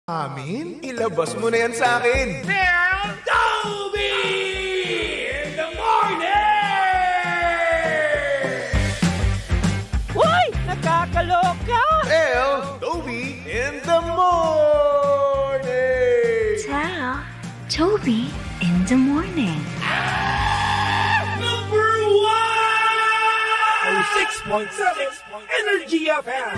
Amin? Ilabas mo na yan sa akin. Toby in the morning! Uy! Nakakaloka! Toby in the morning! Tell Toby in the morning. Number 1! 6.7 Energy FM!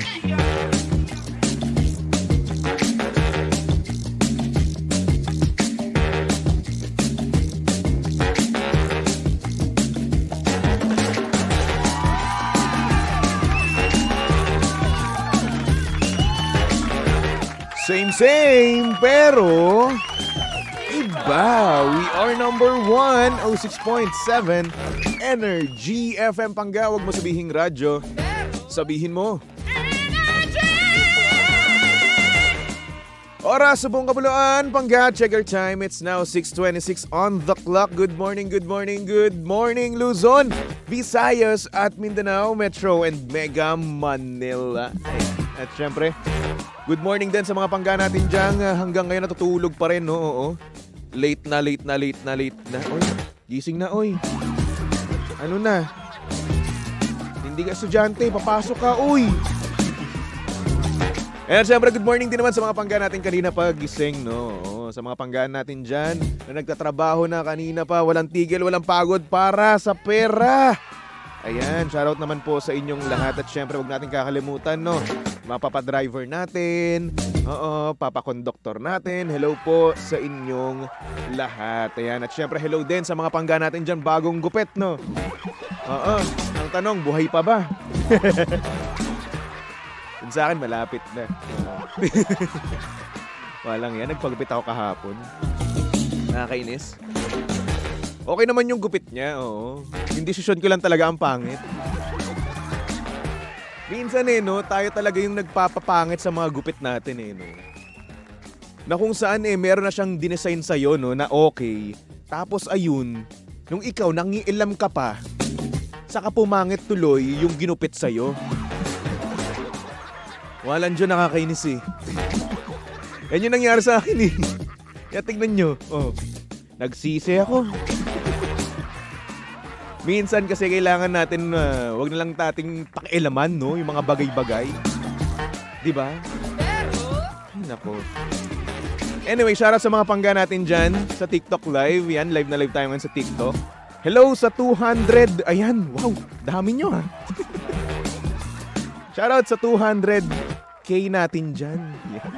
Same, pero iba. We are number 1, 06.7 Energy FM. Pangga, wag mo sabihin radyo. Sabihin mo oras sa buong Kapuluan. Pangga, check your time. It's now 6:26 on the clock. Good morning, good morning, good morning Luzon, Visayas at Mindanao, Metro and Mega Manila. At syempre, good morning din sa mga pangga natin dyan. Hanggang ngayon natutulog pa rin, no? Oo. Late na. Oy, gising na, oy. Ano na? Hindi ka estudyante, papasok ka, uy. And syempre, good morning din naman sa mga pangga natin kanina pa gising, no? Oo, sa mga panggaan natin dyan na nagtatrabaho na kanina pa, walang tigil, walang pagod para sa pera. Ayan, shoutout naman po sa inyong lahat. At syempre, huwag natin kakalimutan, no? Mga papadriver natin, papakonduktor natin, hello po sa inyong lahat. Ayan, at syempre, hello din sa mga pangga natin dyan, bagong gupit, no? Ang tanong, buhay pa ba? Yun sa akin, malapit na. Walang yan, nagpagupit ako kahapon. Nakakainis. Okay naman yung gupit niya, oo. Yung desisyon ko lang talaga ang pangit. Minsan no, tayo talaga yung nagpapapangit sa mga gupit natin no. Na kung saan meron na siyang dinesign sa'yo, no, na okay. Tapos ayun, nung ikaw nangiilam ka pa, saka pumangit tuloy yung ginupit sa'yo. Walang dyan, nakakainis Yan yung nangyari sa akin Kaya tignan nyo, nagsisi ako. Minsan kasi kailangan natin, wag na lang nating pakialaman, no? Yung mga bagay-bagay. Diba? Ay, nako. Anyway, shoutout sa mga pangga natin dyan sa TikTok live. Yan, live na live tayo ngayon sa TikTok. Hello sa 200. Ayan, wow, dami nyo Shoutout sa 200K natin dyan. Yan.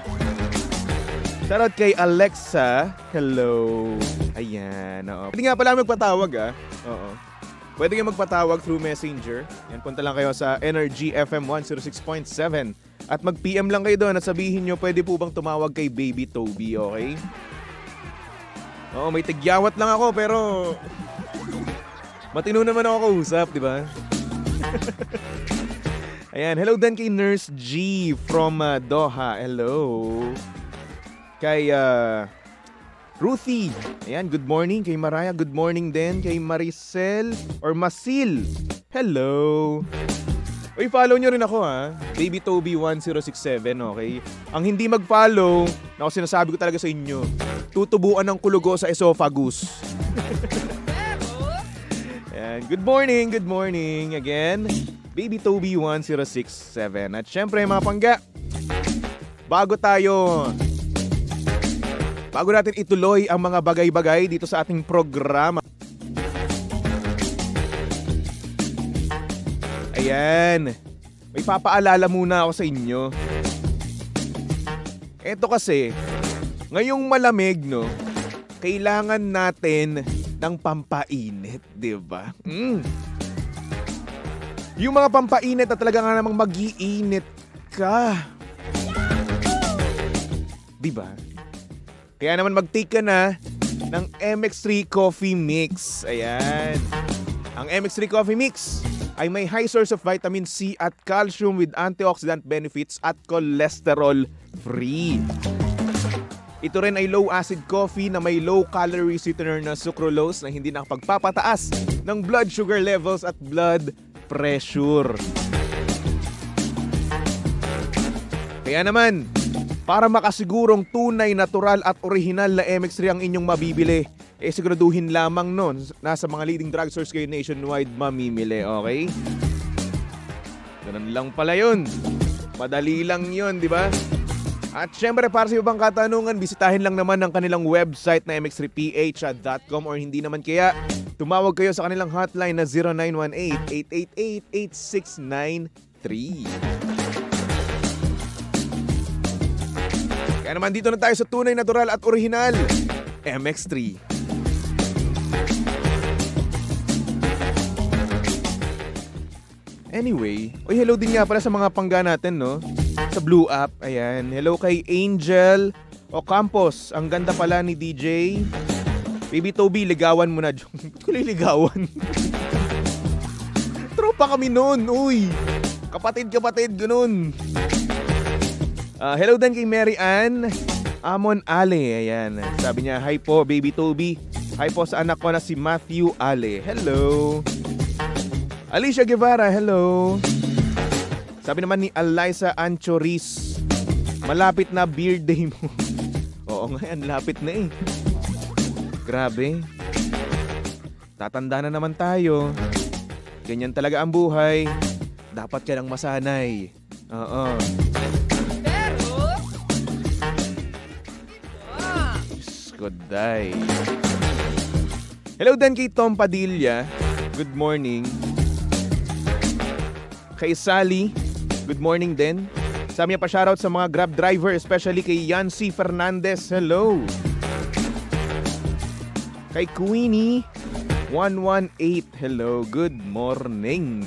Shoutout kay Alexa. Hello. Ayan, Pwede nga pala magpatawag, Oo. Pwede kayo magpatawag through Messenger. Yan, punta lang kayo sa Energy FM 106.7 at mag-PM lang kayo doon at sabihin nyo, pwede po bang tumawag kay Baby Toby, okay? Oo, may tigyawat lang ako pero matino naman ako kausap, di ba? Ayan, hello din kay Nurse G from Doha. Hello. Kay Ruthie. Ayan, good morning. Kay Mariah, good morning din. Kay Maricel or Masil. Hello. Uy, follow nyo rin ako Baby Toby 1067, okay? Ang hindi mag-follow, na sinasabi ko talaga sa inyo, tutubuan ng kulugo sa esophagus. Ayan, good morning again. Baby Toby 1067. At syempre mga pangga, bago natin ituloy ang mga bagay-bagay dito sa ating programa. Ayan, may papaalala muna ako sa inyo. Eto kasi, ngayong malamig, no, kailangan natin ng pampainit, di ba? Yung mga pampainit na talaga nga namang mag-iinit ka. Di ba? Kaya naman mag-take ka na ng MX3 Coffee Mix. Ayan. Ang MX3 Coffee Mix ay may high source of vitamin C at calcium with antioxidant benefits at cholesterol free. Ito rin ay low-acid coffee na may low-calorie sweetener na sucralose na hindi nakapagpapataas ng blood sugar levels at blood pressure. Kaya naman, Para makasigurong tunay, natural at original na MX3 ang inyong mabibili, siguraduhin lamang nun, nasa mga leading drugstores kayo nationwide mamimili, okay? Ganun lang pala yun. Madali lang yun, di ba? At syempre, para sa ibang katanungan, bisitahin lang naman ang kanilang website na mx3ph.com or hindi naman kaya, tumawag kayo sa kanilang hotline na 0918-888-8693. Kaya naman dito na tayo sa tunay, natural at original, MX3. Anyway, hello din nga pala sa mga pangga natin, no? Sa Blue App, ayan. Hello kay Angel Ocampos. Ang ganda pala ni DJ. Baby Toby, ligawan mo na. Ba't ko liligawan? Tropa kami noon, uy. Kapatid, ganun. Hello din kay Mary Ann Amon Ale. Ayan. Sabi niya, hi po, Baby Toby. Hi po sa anak ko na si Matthew Ale. Hello. Alicia Guevara, hello. Sabi naman ni Eliza Anchoris, malapit na beard day mo. Oo nga yan, lapit na eh. Grabe. Tatanda na naman tayo. Ganyan talaga ang buhay. Dapat ka lang masanay. Oo. Good day. Hello din kay Tom Padilla. Good morning. Kay Sally, good morning din. Sabi niya pa shoutout sa mga Grab driver, especially kay Yancy Fernandez. Hello. Kay Queenie 118. Hello. Good morning.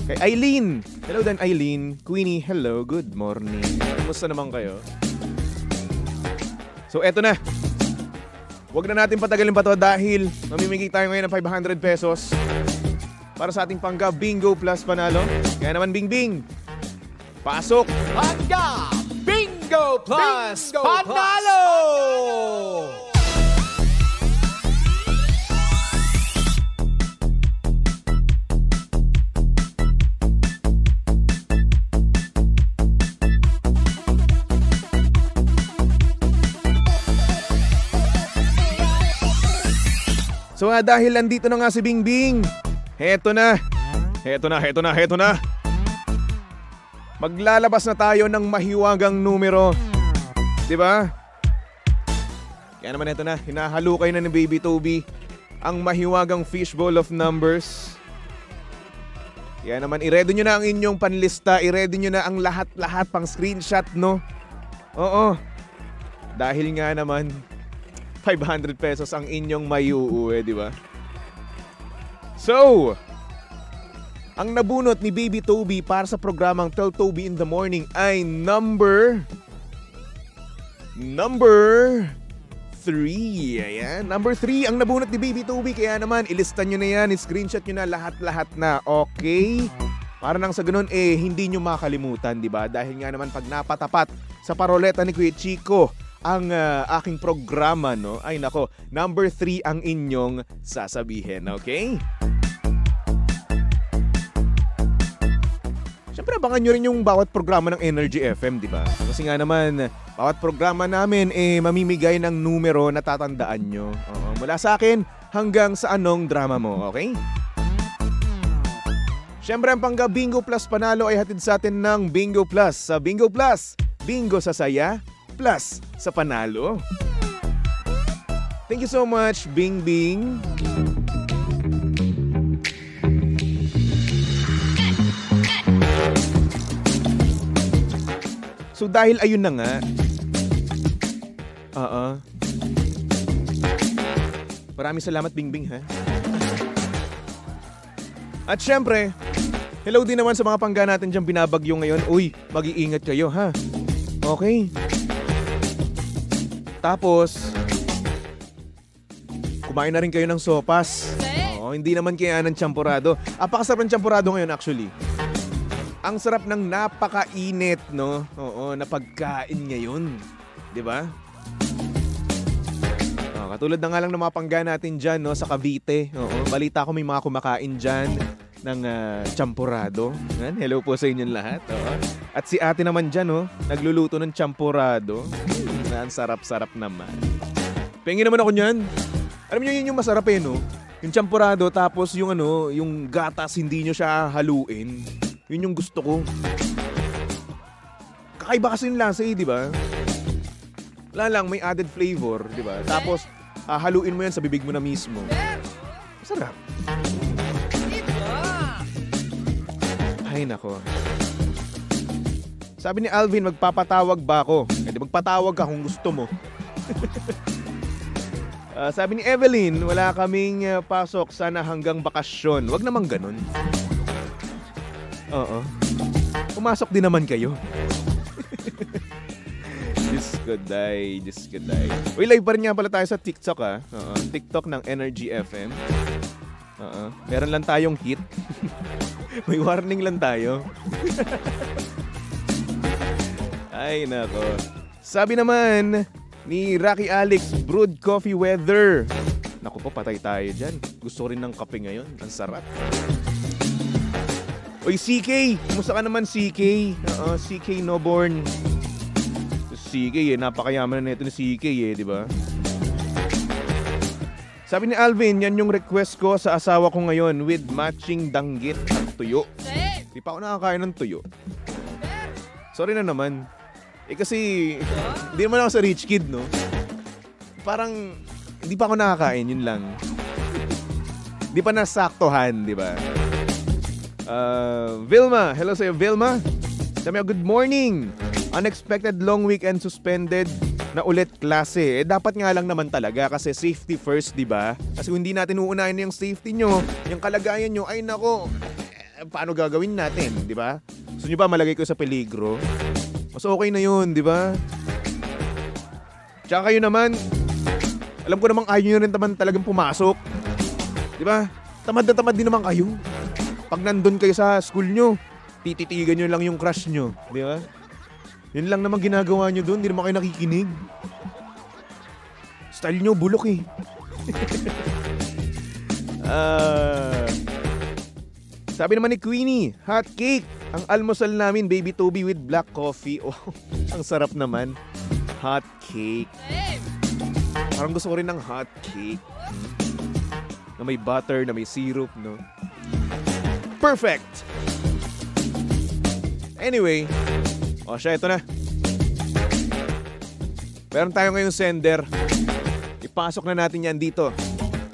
Kay Eileen. Hello din Eileen. Queenie, hello. Good morning. Kumusta naman kayo? So eto na. Huwag na natin patagalin pa to dahil mamimigay tayo ngayon ng 500 pesos para sa ating Pangga Bingo Plus Panalo. Kaya naman Bingbing, pasok! Pangga Bingo Plus Panalo! So dahil nandito na nga si Bingbing, heto na. Maglalabas na tayo ng mahiwagang numero. Diba? Kaya naman heto na, hinahalukay na ni Baby Toby ang mahiwagang fishbowl of numbers. Kaya naman, i-ready nyo na ang inyong panlista, i-ready nyo na ang lahat-lahat pang screenshot, no? Oo. Dahil nga naman, 500 pesos ang inyong maiuuwi, di ba? So, ang nabunot ni Baby Toby para sa programang Tell Toby in the Morning ay number 3. Ayan, number 3 ang nabunot ni Baby Toby. Kaya naman, ilista nyo na yan, screenshot nyo na lahat-lahat na, okay? Para nang sa ganun, hindi nyo makalimutan, di ba? Dahil nga naman, pag napatapat sa paroleta ni Kuya Chico, ang aking programa, no? Ay nako, number 3 ang inyong sasabihin, okay? Siyempre, abangan nyo rin yung bawat programa ng Energy FM, di ba? Kasi nga naman, bawat programa namin, mamimigay ng numero na tatandaan nyo. Mula sa akin hanggang sa anong drama mo, okay? Siyempre, ang Pangga Bingo Plus Panalo ay hatid sa atin ng Bingo Plus. Sa Bingo Plus, bingo sa saya, plus sa panalo. Thank you so much, Bing Bing. So dahil ayun na nga, maraming salamat, Bing Bing, ha? At syempre, hello din naman sa mga pangga natin dyan binabagyo ngayon. Uy, mag-iingat kayo, ha? Okay. Tapos, kumain na rin kayo ng sopas. Oo, hindi naman kaya ng champurado. Apakasarap ng champurado ngayon actually. Ang sarap ng napakainit, no? Oo, na pagkain ngayon. 'Di ba? Katulad na nga lang ng mga pangga natin dyan, no, sa Cavite. Oo, balita ko may mga kumakain dyan. ng champurado. Yan, hello po sa inyong lahat. Oo. At si ate naman dyan, nagluluto ng champurado. Ang sarap-sarap naman. Pengi naman ako niyan. Alam niyo yun yung masarap no? Yung champurado tapos yung yung gatas hindi nyo siya haluin. Yun yung gusto ko. Kakaiba kasi yung lasa di ba? Wala lang, may added flavor, di ba? Tapos haluin mo yan sa bibig mo na mismo. Masarap. Ay nako. Sabi ni Alvin, magpapatawag ba ako? Di magpatawag ka kung gusto mo. Sabi ni Evelyn, wala kaming pasok, sana hanggang bakasyon. Wag naman ganun. Oo. Pumasok din naman kayo. Diyos ko day. Uy, live pa rin nga pala tayo sa TikTok TikTok ng Energy FM. Meron lang tayong hit. May warning lang tayo. Ay nako. Sabi naman ni Rocky Alex, brewed coffee weather. Naku po, patay tayo dyan. Gusto rin ng kape ngayon. Ang sarap. Uy, CK! Kumusta ka naman, CK? CK Noborn. CK napakayaman na nito ni CK di ba? Sabi ni Alvin, yan yung request ko sa asawa ko ngayon with matching danggit at tuyo. Di pa ako nakakain ng tuyo. Sorry na naman. Kasi, hindi naman ako sa rich kid, no? Parang, hindi pa ako nakakain, yun lang. Di pa nasaktohan, di ba? Vilma, hello sa'yo, Vilma. Sabi good morning. Unexpected long weekend suspended na ulit klase. Dapat nga lang naman talaga kasi safety first, di ba? Kasi kung hindi natin uunahin yung safety nyo, yung kalagayan nyo, ay nako, paano gagawin natin, di ba? Gusto nyo ba malagay ko sa peligro? Mas okay na yun, di ba? Tsaka kayo naman, alam ko namang ayaw nyo rin naman talagang pumasok. Di ba? Tamad na tamad din naman kayo. Pag nandun kayo sa school nyo, tititigan nyo lang yung crush nyo. Di ba? Yun lang naman ginagawa nyo doon, di naman kayo nakikinig. Style nyo, bulok Sabi naman ni Queenie, hot cake. Ang almusal namin, baby Toby with black coffee. Oh, ang sarap naman. Hot cake. Parang gusto ko rin ng hot cake. Na may butter, na may syrup, no? Perfect! Anyway, siya, ito na. Meron tayo ngayong sender. Ipasok na natin yan dito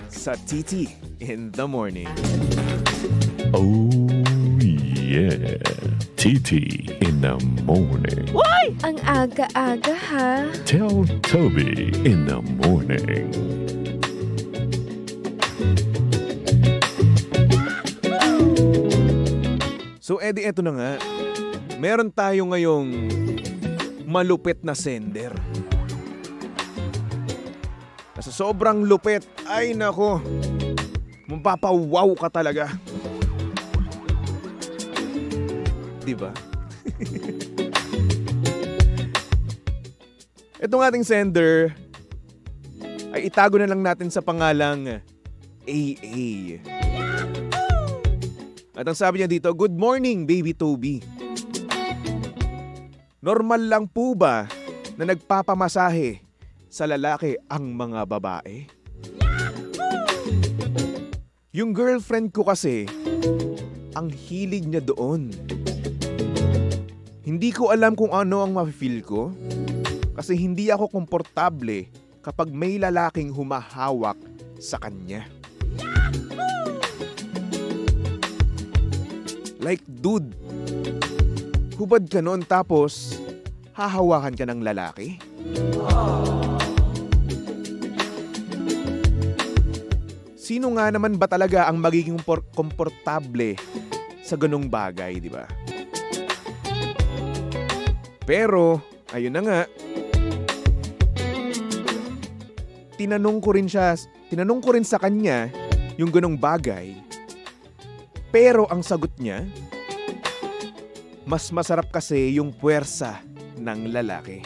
sa TT in the morning. Oh yeah, TT in the morning. Why? Ang aga-aga ha. Tell Toby in the morning. So Eddie, eto na nga. Meron tayo ngayong malupit na sender. Kasi sobrang lupit. Ay nako. Mapapawaw ka talaga. Diba? Itong ating sender ay itago na lang natin sa pangalang AA. At ang sabi niya dito, good morning, baby Toby. Normal lang po ba na nagpapamasahe sa lalaki ang mga babae? Yung girlfriend ko kasi, ang hilig niya doon. Hindi ko alam kung ano ang ma-feel ko kasi hindi ako komportable kapag may lalaking humahawak sa kanya. Like, dude, hubad ka noon tapos hahawakan ka ng lalaki? Sino nga naman ba talaga ang magiging komportable sa ganung bagay, di ba? Pero, ayun na nga, tinanong ko rin sa kanya yung ganung bagay. Pero ang sagot niya, mas masarap kasi yung puwersa ng lalaki.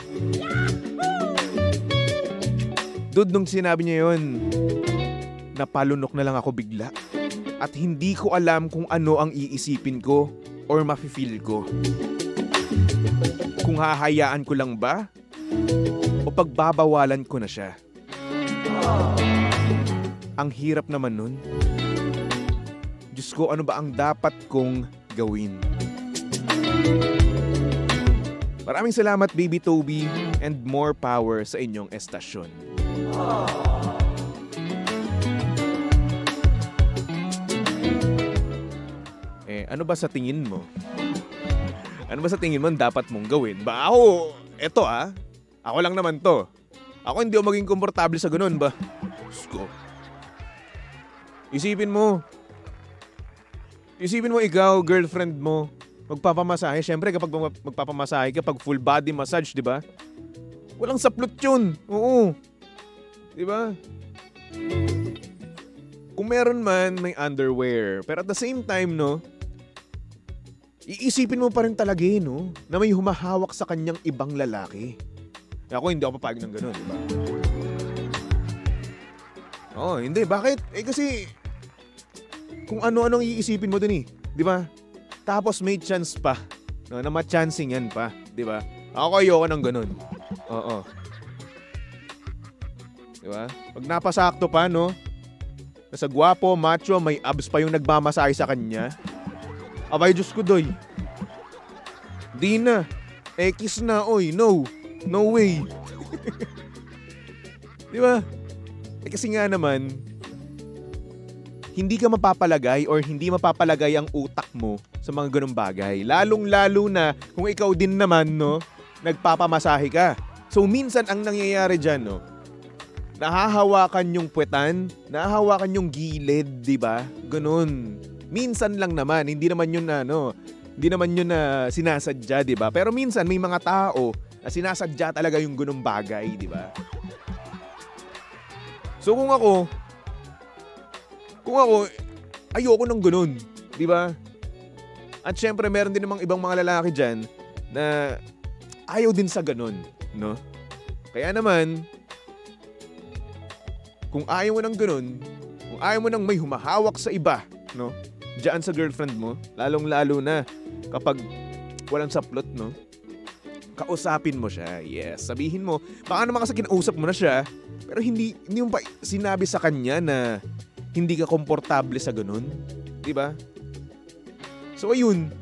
Dude, nung sinabi niya yun, napalunok na lang ako bigla. At hindi ko alam kung ano ang iisipin ko or mafe-feel ko. Kung hahayaan ko lang ba o pagbabawalan ko na siya. Ang hirap naman nun. Diyos ko, ano ba ang dapat kong gawin? Maraming salamat, Baby Toby, and more power sa inyong estasyon. Ano ba sa tingin mo? Ano ba sa tingin mo dapat mong gawin? Ba ako, eto ako lang naman to. Ako hindi ako maging komportable sa ganun ba? Sko. Isipin mo ikaw, girlfriend mo, magpapamasahe. Siyempre kapag magpapamasahe ka, pag full body massage, di ba? Walang saplot yun. Oo. Di ba? Kung meron man, may underwear. Pero at the same time, no, iisipin mo pa rin talaga, no, na may humahawak sa kanyang ibang lalaki. Ako, hindi ako papayag ng gano'n, di ba? Oo, hindi. Bakit? Kasi, kung ano-anong iisipin mo dun di ba? Tapos may chance pa, no, na ma-chancing yan pa, di ba? Ako ayoko ng gano'n. Oo. Di ba? Pag napasakto pa, no, nasa gwapo, macho, may abs pa yung nagmamasahe sa kanya, abay, Diyos ko, doy. Di na. X na, oy. No. No way. Di ba? Kasi nga naman, hindi ka mapapalagay or hindi mapapalagay ang utak mo sa mga ganung bagay. Lalong-lalo na kung ikaw din naman, no, nagpapamasahe ka. So, minsan ang nangyayari dyan, no, nahahawakan yung puwetan, nahahawakan yung gilid, di ba? Ganun. Minsan lang naman, hindi naman yun na sinasadya, di ba? Pero minsan may mga tao na sinasadya talaga yung ganung bagay, di ba? So kung ako ayoko ng ganun, di ba? At syempre meron din namang ibang mga lalaki diyan na ayaw din sa ganun, no? Kaya naman, kung ayaw mo ng ganun, kung ayaw mo ng may humahawak sa iba, no? Diyan sa girlfriend mo, lalong-lalo na kapag walang saplot, no? Kausapin mo siya. Yes, sabihin mo, baka naman kasi kinausap mo na siya, pero hindi mo pa sinabi sa kanya na hindi ka komportable sa ganun. Di ba? So ayun,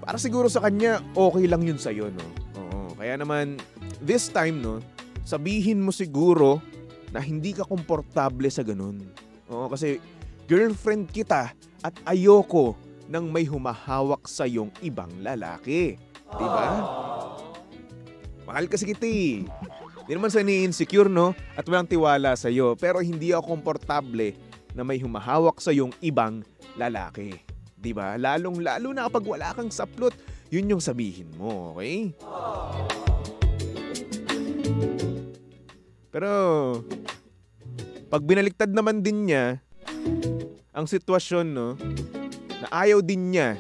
para siguro sa kanya, okay lang yun sa'yo, no? Oo, kaya naman, this time, no, sabihin mo siguro na hindi ka komportable sa ganun. Oo, kasi girlfriend kita at ayoko nang may humahawak sa iyong ibang lalaki. Diba? Mahal kasi kita eh. Hindi naman sa ni-insecure, no? At walang tiwala sa iyo. Pero hindi ako komportable na may humahawak sa iyong ibang lalaki. Diba? Lalo na kapag wala kang saplot, yun yung sabihin mo, okay? Pero, pag binaliktad naman din niya, ang sitwasyon, no, na ayaw din niya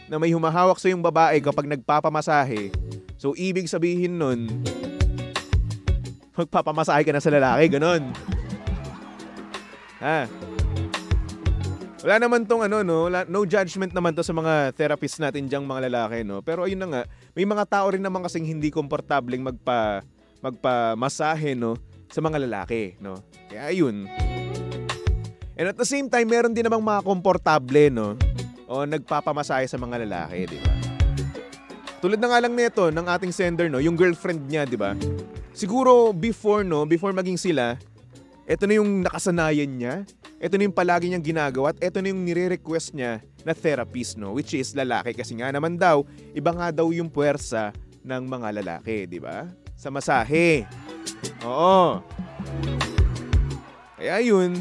na may humahawak sa yung babae kapag nagpapamasahe. So, ibig sabihin nun, magpapamasahe ka na sa lalaki, ganon. Wala naman tong no judgment naman to sa mga therapist natin diyang mga lalaki, no. Pero ayun na nga, may mga tao rin naman kasing hindi komportableng magpamasahe, no, sa mga lalaki, no. Kaya ayun. And at the same time, meron din namang mga komportable, no, o nagpapamasahe sa mga lalaki, di ba? Tulad na nga lang nito ng ating sender, no, yung girlfriend niya, di ba? Siguro before maging sila, eto na yung nakasanayan niya, eto na yung palagi niyang ginagawa, at eto na yung nire-request niya na therapist, no, which is lalaki. Kasi nga naman daw, iba nga daw yung puwersa ng mga lalaki, di ba? Sa masahe. Oo. Kaya yun,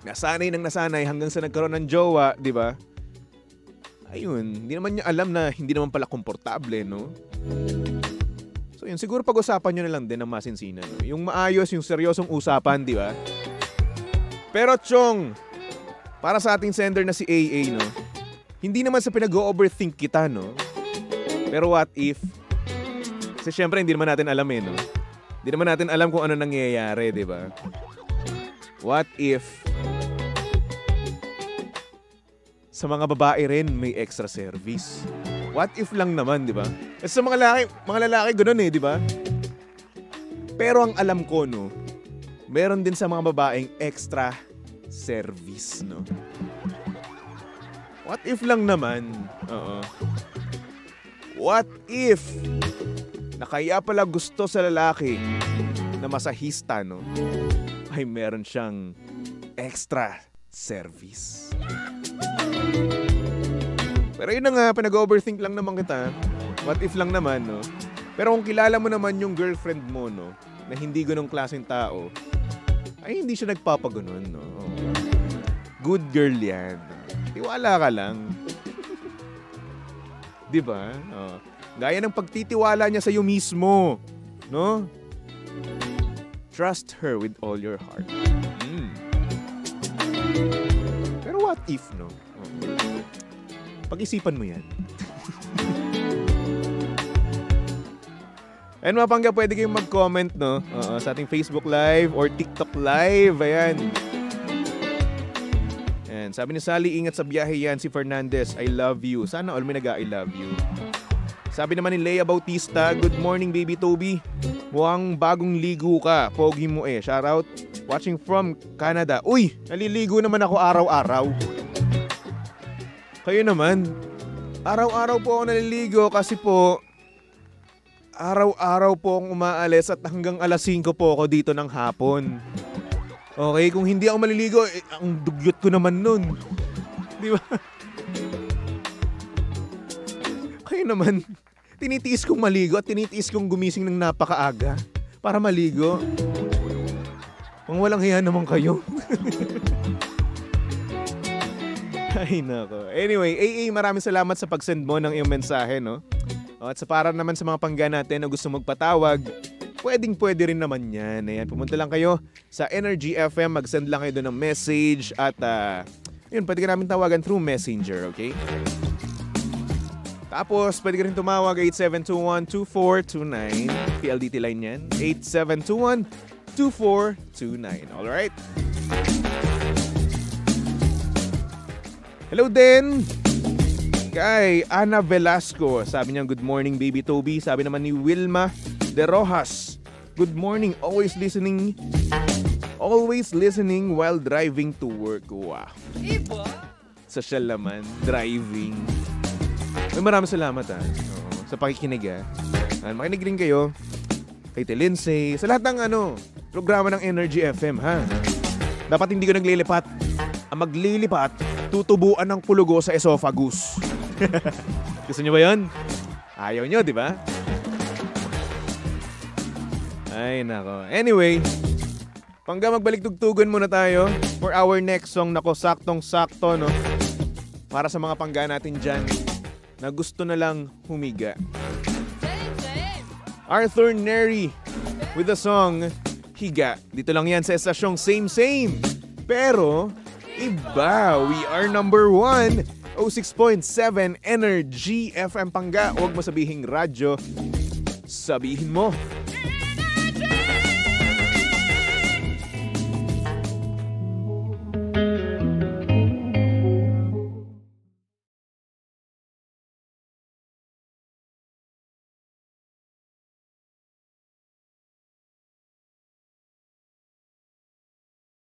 nasanay hanggang sa nagkaroon ng jowa, di ba? Ayun, hindi naman niya alam na hindi naman pala komportable, no? So yun, siguro pag-usapan nyo na lang din ng masinsinan, no? Yung maayos, yung seryosong usapan, di ba? Pero Chong, para sa ating sender na si AA, no? Hindi naman sa pinag-overthink kita, no? Pero what if? Kasi syempre hindi naman natin alam, no? Hindi naman natin alam kung ano nangyayari, di ba? What if sa mga babae rin may extra service. What if lang naman, di ba? Sa mga lalaki ganoon di ba? Pero ang alam ko, no, meron din sa mga babaeng extra service, no? What if lang naman? What if na kaya pala gusto sa lalaki na masahista, no, ay meron siyang extra service. Pero yun na nga, pinag-overthink lang naman kita. What if lang naman, no? Pero kung kilala mo naman yung girlfriend mo, no, na hindi ganong klaseng tao, ay hindi siya nagpapaganon, no? Good girl yan. Tiwala ka lang. Diba? Gaya ng pagtitiwala niya sa iyo mismo, no? Trust her with all your heart. Pero what if, no? Pag-isipan mo yan. And mga pangga, pwede kayong mag-comment, no? Sa ating Facebook Live or TikTok Live. Ayan. And sabi ni Sally, ingat sa biyahe yan. Si Fernandez, I love you. Sana all may nag-I love you. Sabi naman ni Leia Bautista, good morning baby Toby. Mukhang bagong ligo ka. Pogi mo eh. Shoutout. Watching from Canada. Uy, naliligo naman ako araw-araw. Kayo naman. Araw-araw po ako naliligo kasi po araw-araw po akong umaalis at hanggang alas 5 po ako dito ng hapon. Okay, kung hindi ako maliligo, ang dugyot ko naman nun. Di ba? Kayo naman, tinitiis kong maligo at tinitiis kong gumising ng napakaaga para maligo. Kung walang hiya naman kayo. Ay nako. Anyway, AA, maraming salamat sa pag-send mo ng iyong mensahe, no? At sa para naman sa mga pangga natin na gusto magpatawag, pwede rin naman yan. Ayan, pumunta lang kayo sa Energy FM, mag-send lang kayo doon ng message at yun, pwede ka namin tawagan through Messenger, okay? Tapos, pwede ka rin tumawag 8721-2429. PLDT line yan. 8721-2429. Alright? Hello din kay Ana Velasco. Sabi niya, good morning baby Toby. Sabi naman ni Wilma De Rojas, good morning. Always listening while driving to work. Wow. Social naman. Driving. Maraming salamat sa pakikinig makinig rin kayo kay Lindsay sa lahat ng programa ng Energy FM ha. Dapat hindi ko naglilipat. Ang maglilipat, tutubuan ng pulugo sa esophagus. Gusto nyo ba yun? Ayaw nyo, di ba? Ay nako. Anyway, pangga magbalik tugtugan muna tayo for our next song. Nako, saktong-sakto, no? Para sa mga pangga natin dyan na gusto na lang humiga. Arthur Neri with the song Higa. Dito lang yan sa estasyong Same. Pero iba, we are number 1, 06.7 Energy FM Pangga. Huwag mo sabihing radyo, sabihin mo